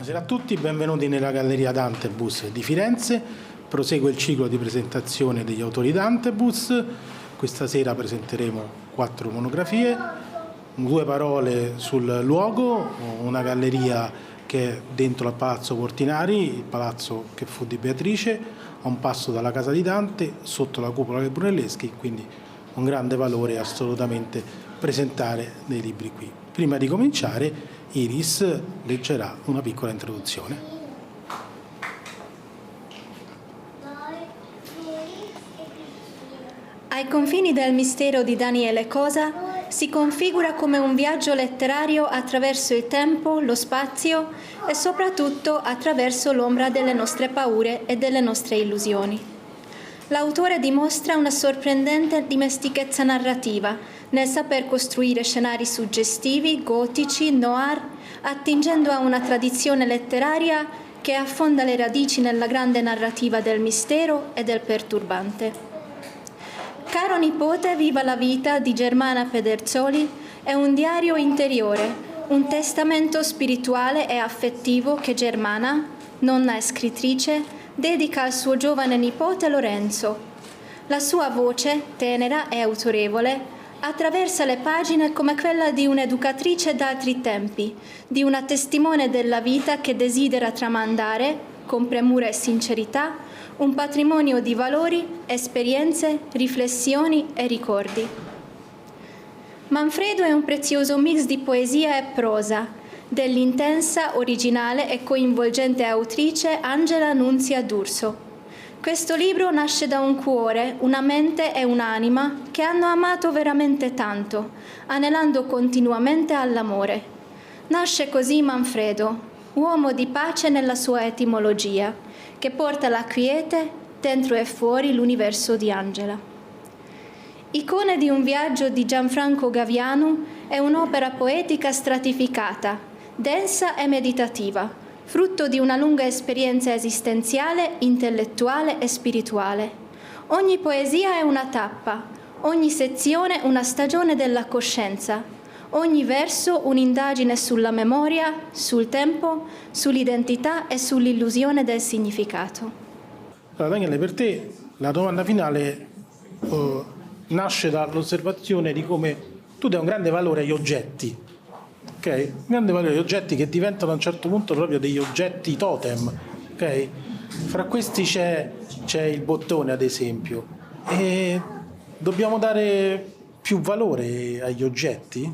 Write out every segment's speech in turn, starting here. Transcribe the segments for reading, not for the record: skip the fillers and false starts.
Buonasera a tutti, benvenuti nella Galleria Dantebus di Firenze. Prosegue il ciclo di presentazione degli autori Dantebus. Questa sera presenteremo 4 monografie, 2 parole sul luogo, una galleria che è dentro al Palazzo Portinari, il palazzo che fu di Beatrice, a un passo dalla casa di Dante, sotto la cupola dei Brunelleschi, quindi un grande valore assolutamente presentare dei libri qui. Prima di cominciare, Iris leggerà una piccola introduzione. Ai confini del mistero di Daniele Cosa si configura come un viaggio letterario attraverso il tempo, lo spazio e soprattutto attraverso l'ombra delle nostre paure e delle nostre illusioni. L'autore dimostra una sorprendente dimestichezza narrativa nel saper costruire scenari suggestivi, gotici, noir, attingendo a una tradizione letteraria che affonda le radici nella grande narrativa del mistero e del perturbante. Caro nipote, viva la vita di Germana Pederzoli è un diario interiore, un testamento spirituale e affettivo che Germana, nonna e scrittrice, dedica al suo giovane nipote Lorenzo. La sua voce, tenera e autorevole, attraversa le pagine come quella di un'educatrice d'altri tempi, di una testimone della vita che desidera tramandare, con premura e sincerità, un patrimonio di valori, esperienze, riflessioni e ricordi. Manfredo è un prezioso mix di poesia e prosa, dell'intensa, originale e coinvolgente autrice Angela Nunzia D'Urso. Questo libro nasce da un cuore, una mente e un'anima che hanno amato veramente tanto, anelando continuamente all'amore. Nasce così Manfredo, uomo di pace nella sua etimologia, che porta la quiete dentro e fuori l'universo di Angela. Icone di un viaggio di Gianfranco Gaviano è un'opera poetica stratificata, densa e meditativa, frutto di una lunga esperienza esistenziale, intellettuale e spirituale. Ogni poesia è una tappa, ogni sezione una stagione della coscienza, ogni verso un'indagine sulla memoria, sul tempo, sull'identità e sull'illusione del significato. Allora, Daniele, per te la domanda finale nasce dall'osservazione di come tu dai un grande valore agli oggetti. Okay? Un grande valore agli oggetti che diventano a un certo punto proprio degli oggetti totem. Okay? Fra questi c'è il bottone, ad esempio. E dobbiamo dare più valore agli oggetti?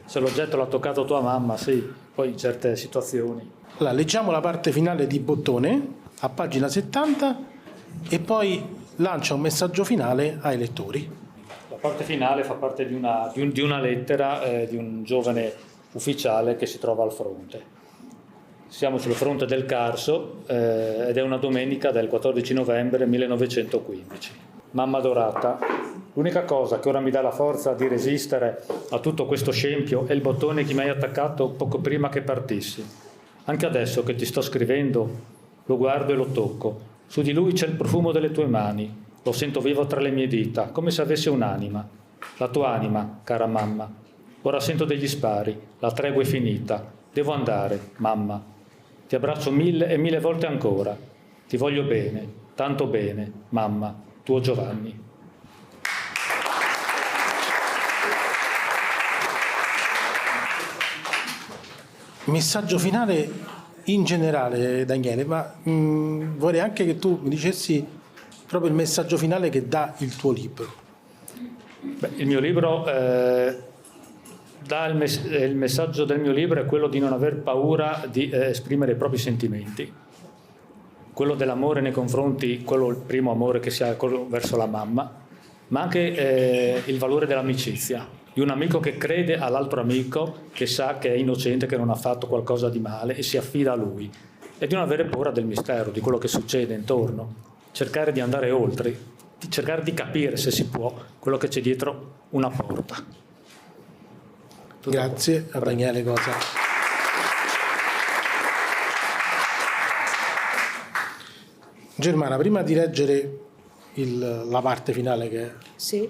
Se l'oggetto l'ha toccato tua mamma, sì, poi in certe situazioni. Allora, leggiamo la parte finale di Bottone, a pagina 70, e poi lancia un messaggio finale ai lettori. La parte finale fa parte di una lettera di un giovane ufficiale che si trova al fronte. Siamo sul fronte del Carso ed è una domenica del 14 novembre 1915. Mamma adorata, l'unica cosa che ora mi dà la forza di resistere a tutto questo scempio è il bottone che mi hai attaccato poco prima che partissi. Anche adesso che ti sto scrivendo, lo guardo e lo tocco. Su di lui c'è il profumo delle tue mani. Lo sento vivo tra le mie dita, come se avesse un'anima. La tua anima, cara mamma. Ora sento degli spari, la tregua è finita. Devo andare, mamma. Ti abbraccio 1000 e 1000 volte ancora. Ti voglio bene, tanto bene, mamma. Tuo Giovanni. Messaggio finale in generale, Daniele, ma vorrei anche che tu mi dicessi proprio il messaggio finale che dà il tuo libro. Il mio libro, il messaggio del mio libro è quello di non aver paura di esprimere i propri sentimenti. Quello dell'amore nei confronti, quello il primo amore che si ha verso la mamma, ma anche il valore dell'amicizia, di un amico che crede all'altro amico, che sa che è innocente, che non ha fatto qualcosa di male e si affida a lui, e di non avere paura del mistero, di quello che succede intorno, cercare di andare oltre, di cercare di capire, se si può, quello che c'è dietro una porta. Grazie a Daniele Cosa. Germana, prima di leggere la parte finale Sì.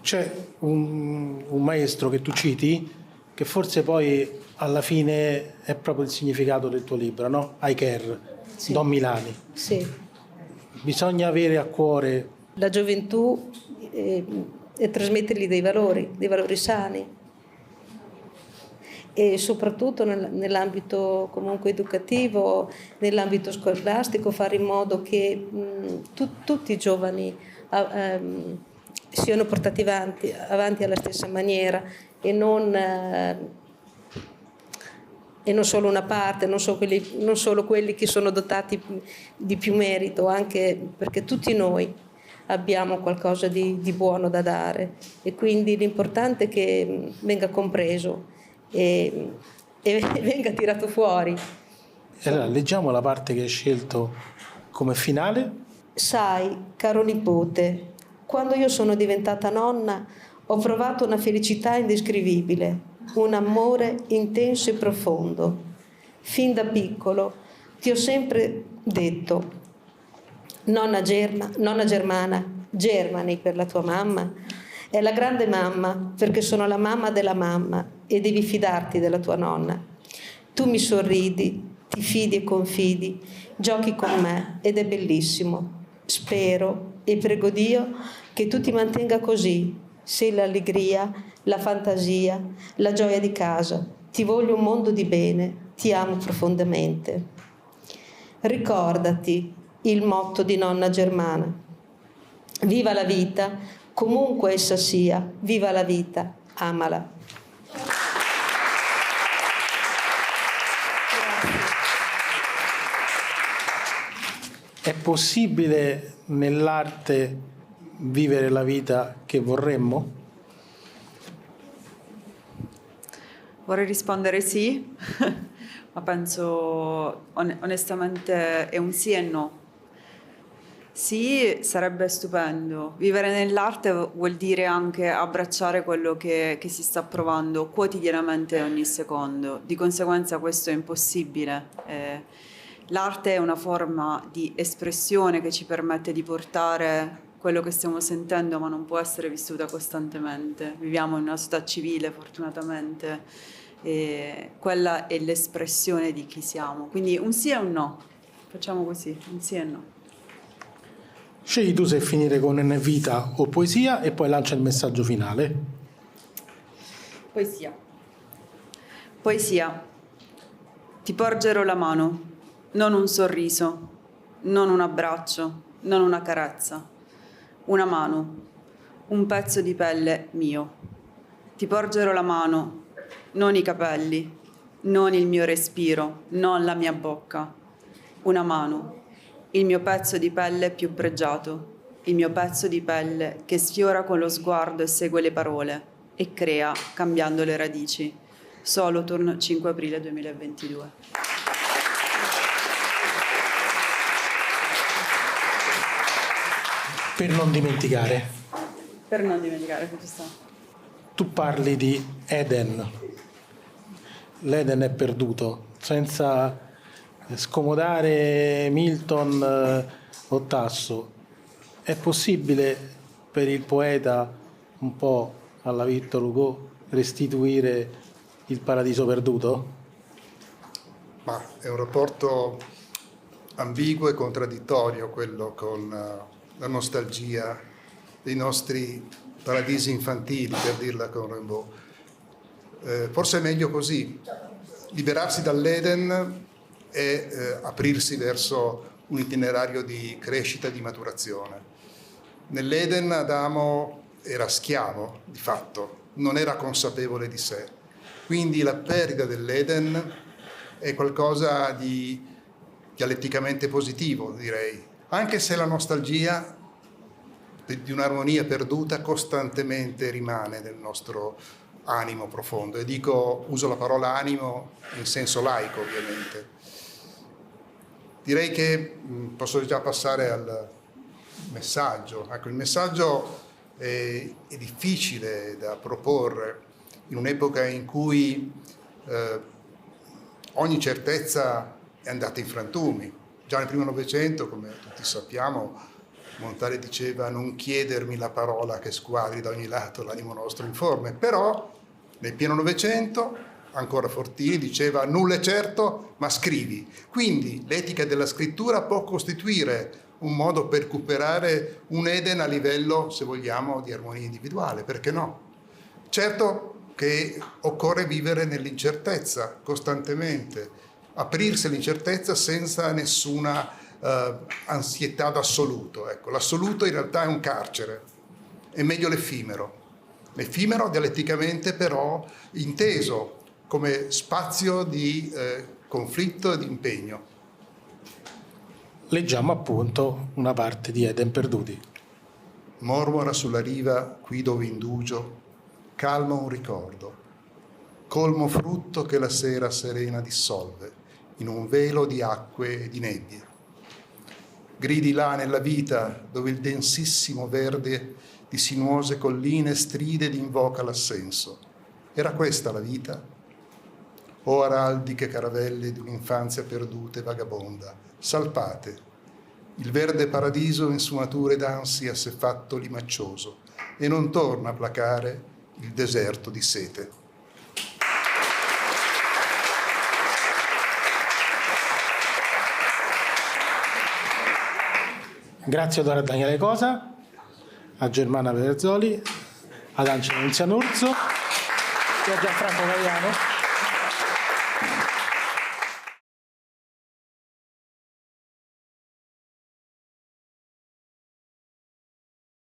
c'è un maestro che tu citi che forse poi alla fine è proprio il significato del tuo libro, no? I care, Sì. Don Milani. Sì. Bisogna avere a cuore La gioventù e trasmettergli dei valori sani. E soprattutto nell'ambito comunque educativo, nell'ambito scolastico, fare in modo che tutti i giovani siano portati avanti alla stessa maniera e non solo una parte, non solo quelli che sono dotati di più merito, anche perché tutti noi abbiamo qualcosa di buono da dare e quindi l'importante è che venga compreso e venga tirato fuori. E allora, leggiamo la parte che hai scelto come finale. Sai, caro nipote, quando io sono diventata nonna ho provato una felicità indescrivibile, un amore intenso e profondo. Fin da piccolo ti ho sempre detto, nonna Germana, Germani per la tua mamma, è la grande mamma perché sono la mamma della mamma e devi fidarti della tua nonna. Tu mi sorridi, ti fidi e confidi, giochi con me ed è bellissimo. Spero e prego Dio che tu ti mantenga così. Sei l'allegria, la fantasia, la gioia di casa. Ti voglio un mondo di bene, ti amo profondamente. Ricordati il motto di nonna Germana. Viva la vita, comunque essa sia, viva la vita, amala. È possibile nell'arte vivere la vita che vorremmo? Vorrei rispondere sì, ma penso onestamente è un sì e no. Sì, sarebbe stupendo. Vivere nell'arte vuol dire anche abbracciare quello che si sta provando quotidianamente ogni secondo. Di conseguenza questo è impossibile. L'arte è una forma di espressione che ci permette di portare quello che stiamo sentendo, ma non può essere vissuta costantemente. Viviamo in una società civile, fortunatamente, e quella è l'espressione di chi siamo. Quindi un sì e un no. Facciamo così, un sì e no. Scegli tu se finire con vita o poesia e poi lancia il messaggio finale. Poesia. Poesia. Ti porgerò la mano, non un sorriso, non un abbraccio, non una carezza. Una mano, un pezzo di pelle mio. Ti porgerò la mano, non i capelli, non il mio respiro, non la mia bocca. Una mano, il mio pezzo di pelle più pregiato, il mio pezzo di pelle che sfiora con lo sguardo e segue le parole e crea cambiando le radici. Solothurn, 5 aprile 2022. Per non dimenticare. Per non dimenticare che ci sta. Tu parli di Eden. L'Eden è perduto, senza scomodare Milton o Tasso. È possibile per il poeta, un po' alla Victor Hugo, restituire il paradiso perduto? Ma è un rapporto ambiguo e contraddittorio quello con la nostalgia dei nostri paradisi infantili, per dirla con Rimbaud. Forse è meglio così, liberarsi dall'Eden e aprirsi verso un itinerario di crescita e di maturazione. Nell'Eden Adamo era schiavo, di fatto, non era consapevole di sé. Quindi la perdita dell'Eden è qualcosa di dialetticamente positivo, direi, anche se la nostalgia di un'armonia perduta costantemente rimane nel nostro animo profondo. E uso la parola animo in senso laico, ovviamente. Direi che posso già passare al messaggio. Ecco, il messaggio è difficile da proporre in un'epoca in cui ogni certezza è andata in frantumi. Già nel primo Novecento, come tutti sappiamo, Montale diceva: non chiedermi la parola che squadri da ogni lato l'animo nostro informe. Però nel pieno Novecento ancora Fortini, diceva nulla è certo, ma scrivi. Quindi l'etica della scrittura può costituire un modo per recuperare un Eden a livello, se vogliamo, di armonia individuale, perché no? Certo che occorre vivere nell'incertezza costantemente, aprirsi all'incertezza senza nessuna ansietà d'assoluto. Ecco, l'assoluto in realtà è un carcere, è meglio l'effimero. L'effimero dialetticamente però inteso come spazio di conflitto e di impegno. Leggiamo appunto una parte di Eden perduti. Mormora sulla riva qui dove indugio, calmo un ricordo, colmo frutto che la sera serena dissolve in un velo di acque e di nebbie. Gridi là nella vita dove il densissimo verde di sinuose colline stride ed invoca l'assenso. Era questa la vita? O araldiche caravelle di un'infanzia perduta e vagabonda, salpate, il verde paradiso in sfumature d'ansia s'è fatto limaccioso e non torna a placare il deserto di sete. Grazie a Daniele Cosa, a Germana Verzoli, ad Angelo Nunzianurzo e a Gianfranco Gaiano.